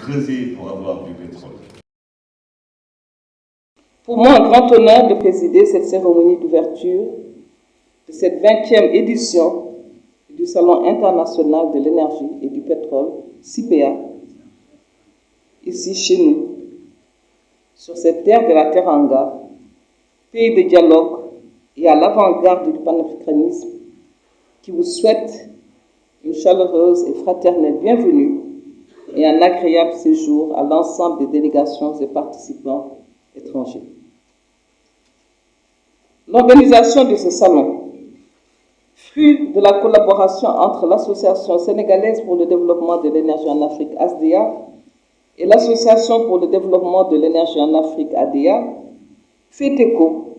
creuser pour avoir du pétrole. Pour moi, un grand honneur de présider cette cérémonie d'ouverture de cette 20e édition du Salon international de l'énergie et du pétrole, CIPEA, ici chez nous, sur cette terre de la Teranga, pays de dialogue et à l'avant-garde du panafricanisme, qui vous souhaite une chaleureuse et fraternelle bienvenue et un agréable séjour à l'ensemble des délégations et participants étrangers. L'organisation de ce salon, fruit de la collaboration entre l'Association sénégalaise pour le développement de l'énergie en Afrique, ASDEA, et l'Association pour le développement de l'énergie en Afrique, ADEA, fait écho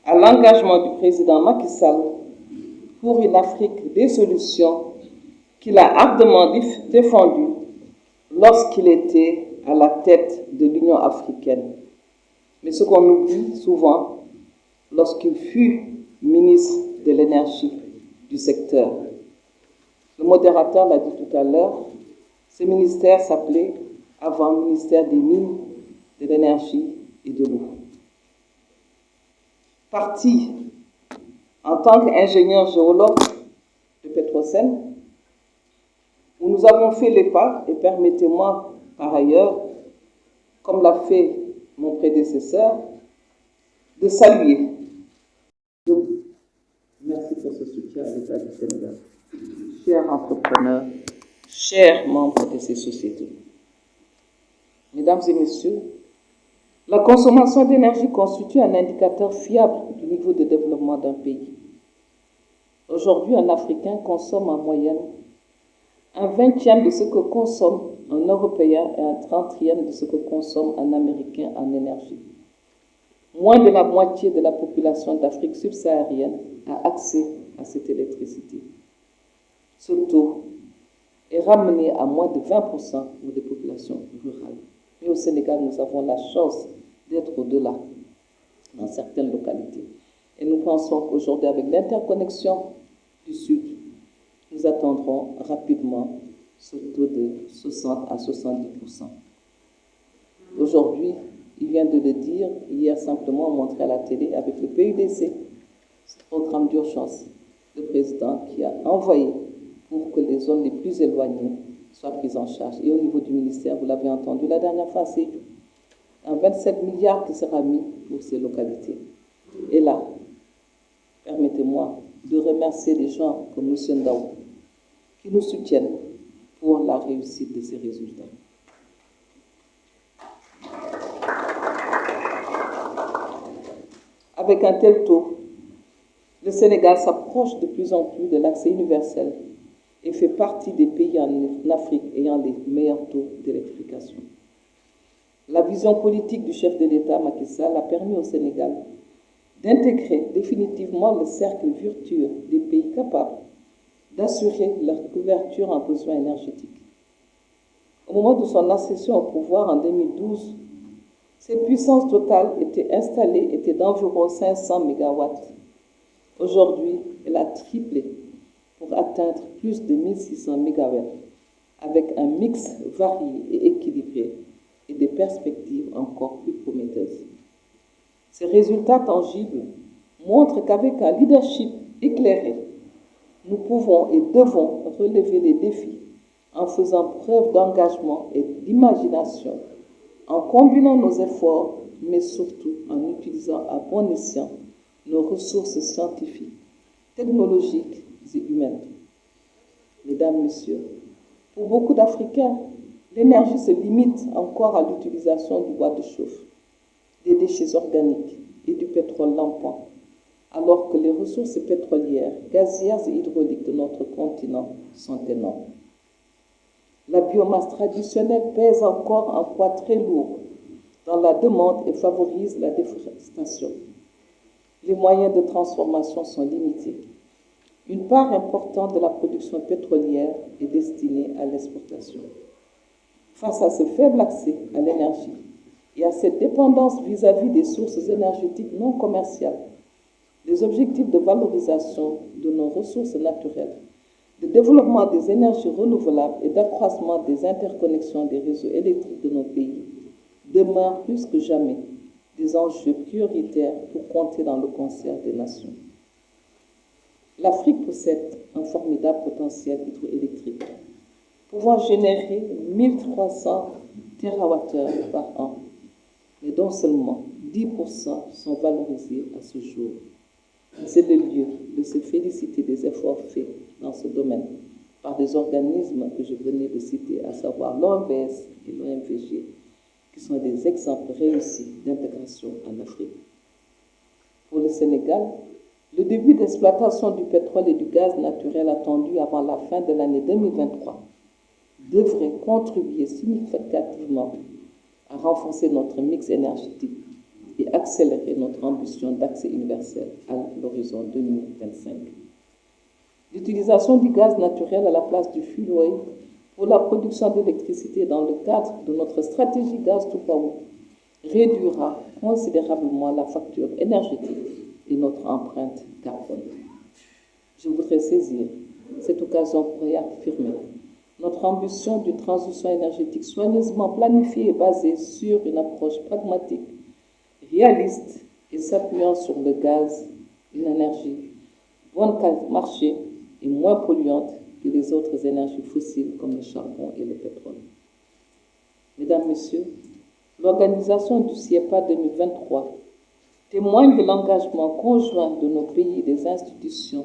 à l'engagement du président Macky Sall pour une Afrique des solutions qu'il a ardemment défendu lorsqu'il était à la tête de l'Union africaine. Mais ce qu'on oublie souvent, lorsqu'il fut ministre de l'énergie du secteur. Le modérateur l'a dit tout à l'heure, ce ministère s'appelait avant ministère des Mines, de l'Énergie et de l'Eau. Parti en tant qu'ingénieur géologue de Petrosen, où nous avons fait les pas, et permettez-moi par ailleurs, comme l'a fait mon prédécesseur, de saluer. Merci pour ce soutien à l'État du Sénégal. Chers entrepreneurs, chers membres de ces sociétés. Mesdames et messieurs, la consommation d'énergie constitue un indicateur fiable du niveau de développement d'un pays. Aujourd'hui, un Africain consomme en moyenne un 20e de ce que consomme un Européen et un 30e de ce que consomme un Américain en énergie. Moins de la moitié de la population d'Afrique subsaharienne a accès à cette électricité. Ce taux est ramené à moins de 20% pour les populations rurales. Mais au Sénégal, nous avons la chance d'être au-delà dans certaines localités. Et nous pensons qu'aujourd'hui, avec l'interconnexion du Sud, nous atteindrons rapidement ce taux de 60 à 70%. Aujourd'hui, il vient de le dire, hier simplement on montrait à la télé avec le PUDC, ce programme d'urgence, le président qui a envoyé pour que les zones les plus éloignées soient prises en charge. Et au niveau du ministère, vous l'avez entendu la dernière fois, c'est un 27 milliards qui sera mis pour ces localités. Et là, permettez-moi de remercier les gens comme M. Ndaou qui nous soutiennent pour la réussite de ces résultats. Avec un tel taux, le Sénégal s'approche de plus en plus de l'accès universel et fait partie des pays en Afrique ayant les meilleurs taux d'électrification. La vision politique du chef de l'État, Macky Sall, a permis au Sénégal d'intégrer définitivement le cercle vertueux des pays capables d'assurer leur couverture en besoins énergétiques. Au moment de son accession au pouvoir en 2012, cette puissance totale était d'environ 500 MW. Aujourd'hui, elle a triplé pour atteindre plus de 1600 MW, avec un mix varié et équilibré et des perspectives encore plus prometteuses. Ces résultats tangibles montrent qu'avec un leadership éclairé, nous pouvons et devons relever les défis en faisant preuve d'engagement et d'imagination, en combinant nos efforts, mais surtout en utilisant à bon escient nos ressources scientifiques, technologiques et humaines. Mesdames, Messieurs, pour beaucoup d'Africains, l'énergie se limite encore à l'utilisation du bois de chauffe, des déchets organiques et du pétrole lampant, alors que les ressources pétrolières, gazières et hydrauliques de notre continent sont énormes. La biomasse traditionnelle pèse encore un poids très lourd dans la demande et favorise la déforestation. Les moyens de transformation sont limités. Une part importante de la production pétrolière est destinée à l'exportation. Face à ce faible accès à l'énergie et à cette dépendance vis-à-vis des sources énergétiques non commerciales, les objectifs de valorisation de nos ressources naturelles de développement des énergies renouvelables et d'accroissement des interconnexions des réseaux électriques de nos pays demeurent plus que jamais des enjeux prioritaires pour compter dans le concert des nations. L'Afrique possède un formidable potentiel hydroélectrique, pouvant générer 1300 TWh par an, mais dont seulement 10% sont valorisés à ce jour. C'est le lieu de se féliciter des efforts faits dans ce domaine par des organismes que je venais de citer, à savoir l'OMS et l'OMVG, qui sont des exemples réussis d'intégration en Afrique. Pour le Sénégal, le début d'exploitation du pétrole et du gaz naturel attendu avant la fin de l'année 2023 devrait contribuer significativement à renforcer notre mix énergétique et accélérer notre ambition d'accès universel à l'horizon 2025. L'utilisation du gaz naturel à la place du fuel oil pour la production d'électricité dans le cadre de notre stratégie Gaz to Power réduira considérablement la facture énergétique et notre empreinte carbone. Je voudrais saisir cette occasion pour réaffirmer notre ambition d'une transition énergétique soigneusement planifiée et basée sur une approche pragmatique, réaliste et s'appuyant sur le gaz, une énergie bonne marché et moins polluante que les autres énergies fossiles comme le charbon et le pétrole. Mesdames, Messieurs, l'organisation du CIEPA 2023 témoigne de l'engagement conjoint de nos pays et des institutions